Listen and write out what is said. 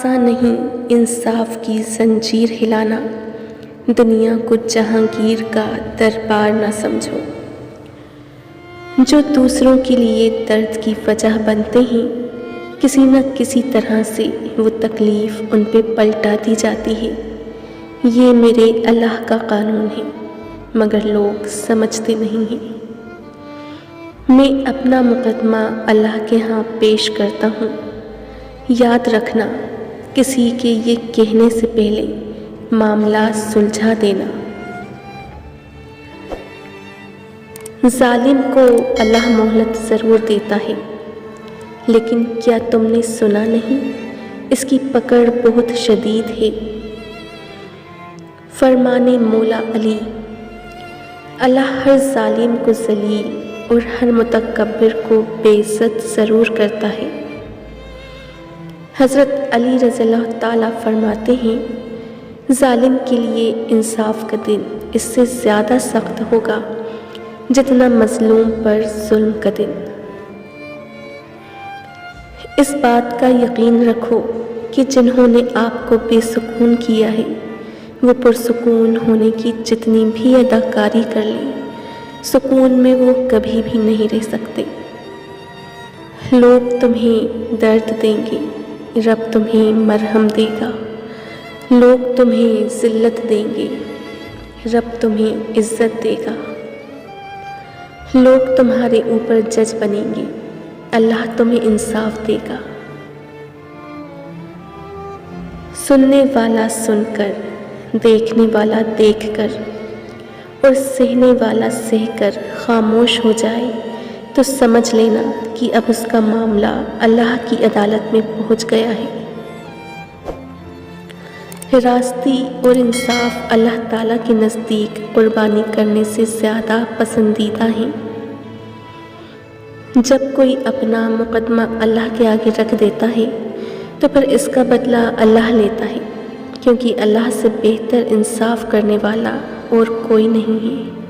آسان نہیں انصاف کی زنجیر ہلانا، دنیا کو جہانگیر کا دربار نہ سمجھو۔ جو دوسروں کے لیے درد کی وجہ بنتے ہیں، کسی نہ کسی طرح سے وہ تکلیف ان پہ پلٹا دی جاتی ہے۔ یہ میرے اللہ کا قانون ہے، مگر لوگ سمجھتے نہیں ہیں۔ میں اپنا مقدمہ اللہ کے ہاں پیش کرتا ہوں۔ یاد رکھنا، کسی کے یہ کہنے سے پہلے معاملہ سلجھا دینا۔ ظالم کو اللہ مہلت ضرور دیتا ہے، لیکن کیا تم نے سنا نہیں؟ اس کی پکڑ بہت شدید ہے۔ فرمانے مولا علی، اللہ ہر ظالم کو ذلیل اور ہر متکبر کو بے عزت ضرور کرتا ہے۔ حضرت علی رضی اللہ تعالیٰ فرماتے ہیں، ظالم کے لیے انصاف کا دن اس سے زیادہ سخت ہوگا جتنا مظلوم پر ظلم کا دن۔ اس بات کا یقین رکھو کہ جنہوں نے آپ کو بے سکون کیا ہے، وہ پرسکون ہونے کی جتنی بھی اداکاری کر لیں، سکون میں وہ کبھی بھی نہیں رہ سکتے۔ لوگ تمہیں درد دیں گے، رب تمہیں مرہم دے گا۔ لوگ تمہیں ذلت دیں گے، رب تمہیں عزت دے گا۔ لوگ تمہارے اوپر جج بنیں گے، اللہ تمہیں انصاف دے گا۔ سننے والا سن کر، دیکھنے والا دیکھ کر اور سہنے والا سہ کر خاموش ہو جائے تو سمجھ لینا کہ اب اس کا معاملہ اللہ کی عدالت میں پہنچ گیا ہے۔ راستی اور انصاف اللہ تعالیٰ کے نزدیک قربانی کرنے سے زیادہ پسندیدہ ہیں۔ جب کوئی اپنا مقدمہ اللہ کے آگے رکھ دیتا ہے تو پھر اس کا بدلہ اللہ لیتا ہے، کیونکہ اللہ سے بہتر انصاف کرنے والا اور کوئی نہیں ہے۔